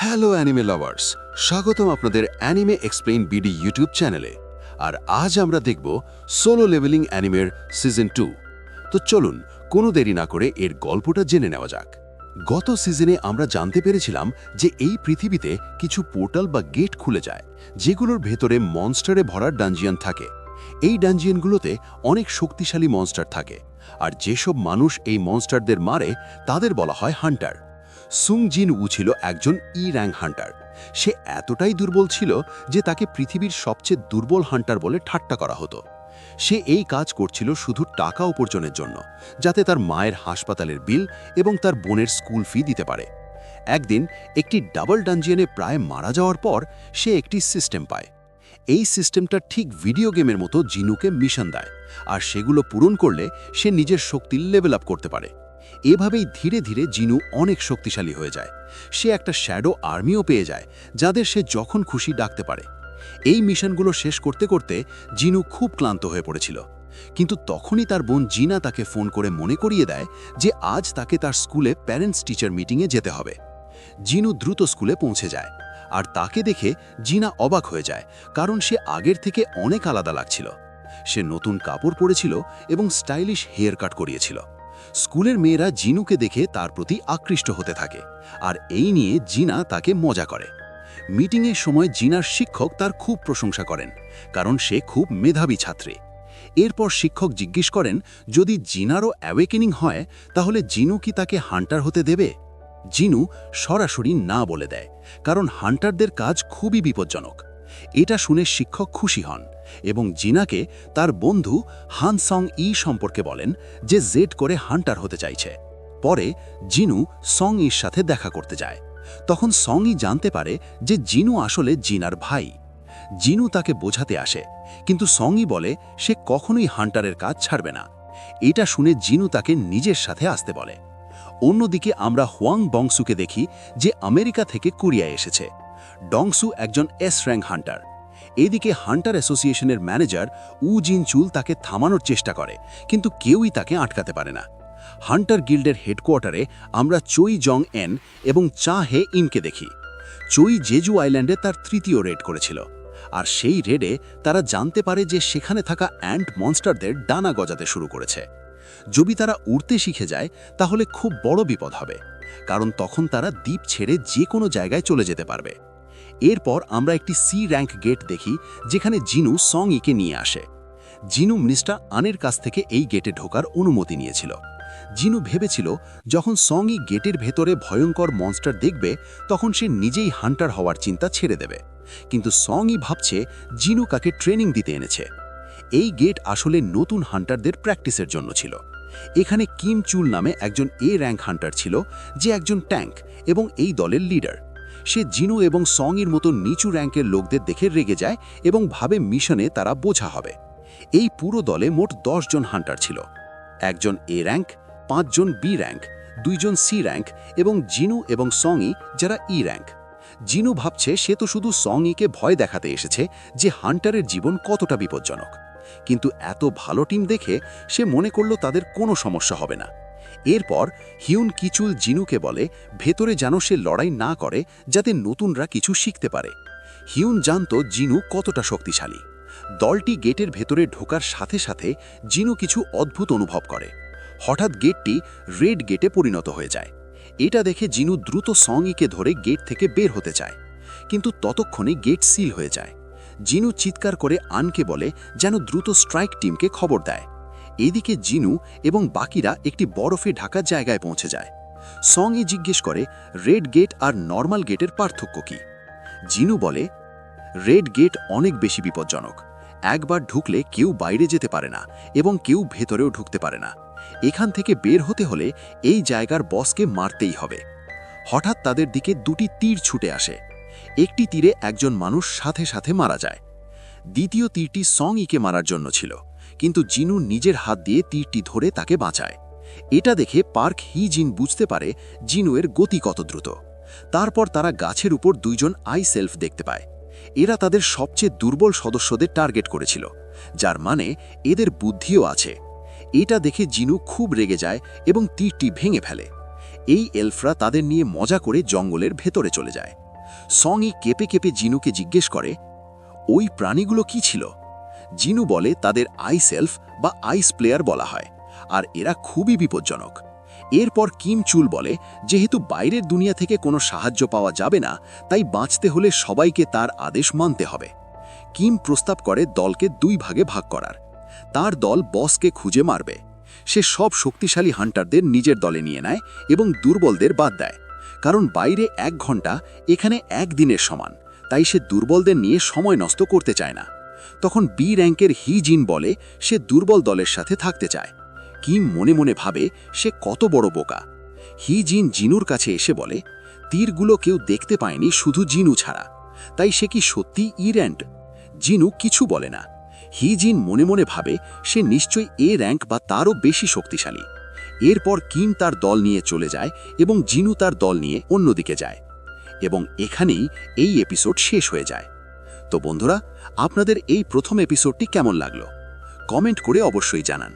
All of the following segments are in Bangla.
হ্যালো অ্যানিমে লাভার্স, স্বাগতম আপনাদের অ্যানিমে এক্সপ্লেইন বিডি ইউটিউব চ্যানেলে। আর আজ আমরা দেখব সোলো লেভেলিং অ্যানিমের সিজন 2। তো চলুন কোনো দেরি না করে এর গল্পটা জেনে নেওয়া যাক। গত সিজনে আমরা জানতে পেরেছিলাম যে এই পৃথিবীতে কিছু পোর্টাল বা গেট খুলে যায়, যেগুলোর ভেতরে মনস্টারে ভরা ডানজিয়ান থাকে। এই ডানজিয়ানগুলোতে অনেক শক্তিশালী মনস্টার থাকে, আর যেসব মানুষ এই মনস্টারদের মারে তাদের বলা হয় হান্টার। সুং জিন উ ছিল একজন র্যাঙ্ক হান্টার। সে এতটাই দুর্বল ছিল যে তাকে পৃথিবীর সবচেয়ে দুর্বল হান্টার বলে ঠাট্টা করা হতো। সে এই কাজ করছিল শুধু টাকা উপার্জনের জন্য, যাতে তার মায়ের হাসপাতালের বিল এবং তার বোনের স্কুল ফি দিতে পারে। একদিন একটি ডাবল ডানজিয়ানে প্রায় মারা যাওয়ার পর সে একটি সিস্টেম পায়। এই সিস্টেমটা ঠিক ভিডিও গেমের মতো জিনুকে মিশন দেয়, আর সেগুলো পূরণ করলে সে নিজের শক্তি লেভেল আপ করতে পারে। এভাবেই ধীরে ধীরে জিনু অনেক শক্তিশালী হয়ে যায়। সে একটা শ্যাডো আর্মিও পেয়ে যায়, যাদের সে যখন খুশি ডাকতে পারে। এই মিশনগুলো শেষ করতে করতে জিনু খুব ক্লান্ত হয়ে পড়েছিল। কিন্তু তখনই তার বোন জিনা তাকে ফোন করে মনে করিয়ে দেয় যে আজ তাকে তার স্কুলে প্যারেন্টস টিচার মিটিংয়ে যেতে হবে। জিনু দ্রুত স্কুলে পৌঁছে যায়, আর তাকে দেখে জিনা অবাক হয়ে যায়, কারণ সে আগের থেকে অনেক আলাদা লাগছিল। সে নতুন কাপড় পরেছিল এবং স্টাইলিশ হেয়ার কাট করিয়েছিল। স্কুলের মেয়েরা জিনুকে দেখে তার প্রতি আকৃষ্ট হতে থাকে, আর এই নিয়ে জিনা তাকে মজা করে। মিটিংয়ের সময় জিনার শিক্ষক তার খুব প্রশংসা করেন, কারণ সে খুব মেধাবী ছাত্রী। এরপর শিক্ষক জিজ্ঞেস করেন যদি জিনারও অ্যাওয়েকেনিং হয় তাহলে জিনু কি তাকে হান্টার হতে দেবে। জিনু সরাসরি না বলে দেয়, কারণ হান্টারদের কাজ খুবই বিপজ্জনক। এটা শুনে শিক্ষক খুশি হন এবং জিনাকে তার বন্ধু হান সং ই সম্পর্কে বলেন, যে জেদ করে হান্টার হতে চাইছে। পরে জিনু সং ইর সাথে দেখা করতে যায়। তখন সং ই জানতে পারে যে জিনু আসলে জিনার ভাই। জিনু তাকে বোঝাতে আসে, কিন্তু সং ই বলে সে কখনোই হান্টারের কাজ ছাড়বে না। এটা শুনে জিনু তাকে নিজের সাথে আসতে বলে। অন্যদিকে আমরা হোয়াং বংসুকে দেখি, যে আমেরিকা থেকে কোরিয়ায় এসেছে। ডংসু একজন র্যাঙ্ক হান্টার। এদিকে হান্টার অ্যাসোসিয়েশনের ম্যানেজার উ জিন চুল তাকে থামানোর চেষ্টা করে, কিন্তু কেউই তাকে আটকাতে পারে না। হান্টার গিল্ডের হেডকোয়ার্টারে আমরা চই জং এন এবং চা হে ইনকে দেখি। চই জেজু আইল্যান্ডে তার তৃতীয় রেড করেছিল, আর সেই রেডে তারা জানতে পারে যে সেখানে থাকা অ্যান্ট মনস্টারদের ডানা গজাতে শুরু করেছে। যদি তারা উড়তে শিখে যায় তাহলে খুব বড় বিপদ হবে, কারণ তখন তারা দ্বীপ ছেড়ে যে কোনো জায়গায় চলে যেতে পারবে। এরপর আমরা একটি সি র্যাঙ্ক গেট দেখি, যেখানে জিনু সং ইকে নিয়ে আসে। জিনু মিস্টার আনের কাছ থেকে এই গেটে ঢোকার অনুমতি নিয়েছিল। জিনু ভেবেছিল যখন সং ই গেটের ভেতরে ভয়ঙ্কর মনস্টার দেখবে তখন সে নিজেই হান্টার হওয়ার চিন্তা ছেড়ে দেবে, কিন্তু সং ই ভাবছে জিনু কাকে ট্রেনিং দিতে এনেছে। এই গেট আসলে নতুন হান্টারদের প্র্যাকটিসের জন্য ছিল। এখানে কিম চুল নামে একজন র্যাঙ্ক হান্টার ছিল, যে একজন ট্যাঙ্ক এবং এই দলের লিডার। সে জিনু এবং সং এর মতো নিচু র্যাঙ্কের লোকদের দেখে রেগে যায় এবং ভাবে মিশনে তারা বোঝা হবে। এই পুরো দলে মোট 10 জন হান্টার ছিল, একজন র্যাঙ্ক, 5 জন বি র্যাঙ্ক, 2 জন সি র্যাঙ্ক এবং জিনু এবং সং ই যারা র্যাঙ্ক। জিনু ভাবছে সে তো শুধু সং ইকে ভয় দেখাতে এসেছে যে হান্টারের জীবন কতটা বিপজ্জনক, কিন্তু এত ভালো টিম দেখে সে মনে করল তাদের কোনো সমস্যা হবে না। এরপর হিউন কিচুল জিনুকে বলে ভেতরে যেন সে লড়াই না করে, যাতে নতুনরা কিছু শিখতে পারে। হিউন জানত জিনু কতটা শক্তিশালী। দলটি গেটের ভেতরে ঢোকার সাথে সাথে জিনু কিছু অদ্ভুত অনুভব করে। হঠাৎ গেটটি রেড গেটে পরিণত হয়ে যায়। এটা দেখে জিনু দ্রুত সং ইকে ধরে গেট থেকে বের হতে চায়, কিন্তু ততক্ষণে গেট সিল হয়ে যায়। জিনু চিৎকার করে আনকে বলে যেন দ্রুত স্ট্রাইক টিমকে খবর দেয়। এদিকে জিনু এবং বাকিরা একটি বরফে ঢাকা জায়গায় পৌঁছে যায়। সং ই জিজ্ঞেস করে রেড গেট আর নর্মাল গেটের পার্থক্য কি। জিনু বলে রেড গেট অনেক বেশি বিপজ্জনক। একবার ঢুকলে কেউ বাইরে যেতে পারে না এবং কেউ ভেতরেও ঢুকতে পারে না। এখান থেকে বের হতে হলে এই জায়গার বসকে মারতেই হবে। হঠাৎ তাদের দিকে 2টি তীর ছুটে আসে। একটি তীরে একজন মানুষ সাথে সাথে মারা যায়। দ্বিতীয় তীরটি সং ইকে মারার জন্য ছিল, কিন্তু জিনু নিজের হাত দিয়ে তীরটি ধরে তাকে বাঁচায়। এটা দেখে পার্ক হি জিন বুঝতে পারে জিনুয়ের গতি কত দ্রুত। তারপর তারা গাছের উপর 2 জন আই সেলফ দেখতে পায়। এরা তাদের সবচেয়ে দুর্বল সদস্যদের টার্গেট করেছিল, যার মানে এদের বুদ্ধিও আছে। এটা দেখে জিনু খুব রেগে যায় এবং তীরটি ভেঙে ফেলে। এই এলফরা তাদের নিয়ে মজা করে জঙ্গলের ভেতরে চলে যায়। সং-ই কেঁপে কেঁপে জিনুকে জিজ্ঞেস করে, ওই প্রাণীগুলো কি ছিল? জিনু বলে তাদের আইসেলফ বা আইস প্লেয়ার বলা হয়, আর এরা খুবই বিপজ্জনক। এরপর কিম চুল বলে, যেহেতু বাইরের দুনিয়া থেকে কোনো সাহায্য পাওয়া যাবে না, তাই বাঁচতে হলে সবাইকে তার আদেশ মানতে হবে। কিম প্রস্তাব করে দলকে 2 ভাগে ভাগ করার। তার দল বসকে খুঁজে মারবে। সে সব শক্তিশালী হান্টারদের নিজের দলে নিয়ে নেয় এবং দুর্বলদের বাদ দেয়, কারণ বাইরে 1 ঘন্টা, এখানে 1 দিনের সমান, তাই সে দুর্বলদের নিয়ে সময় নষ্ট করতে চায় না। তখন বি র্যাঙ্কের হি জিন বলে সে দুর্বল দলের সাথে থাকতে চায়। কিম মনে মনে ভাবে সে কত বড় বোকা। হি জিন জিনুর কাছে এসে বলে, তীরগুলো কেউ দেখতে পায়নি শুধু জিনু ছাড়া, তাই সে কি সত্যি ইরেন্ট? জিনু কিছু বলে না। হি জিন মনে মনে ভাবে সে নিশ্চয়ই এ র্যাঙ্ক বা তারও বেশি শক্তিশালী। এরপর কিম তার দল নিয়ে চলে যায় এবং জিনু তার দল নিয়ে অন্যদিকে যায়। এবং এখানেই এই এপিসোড শেষ হয়ে যায়। তো বন্ধুরা, আপনাদের এই প্রথম এপিসোডটি কেমন লাগলো? কমেন্ট করে অবশ্যই জানান।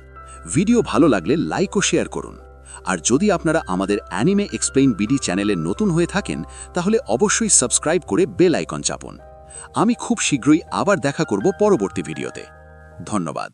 ভিডিও ভালো লাগলে লাইক ও শেয়ার করুন। আর যদি আপনারা আমাদের অ্যানিমে এক্সপ্লেইন বিডি চ্যানেলে নতুন হয়ে থাকেন, তাহলে অবশ্যই সাবস্ক্রাইব করে বেল আইকন চাপুন। আমি খুব শীঘ্রই আবার দেখা করব পরবর্তী ভিডিওতে। ধন্যবাদ।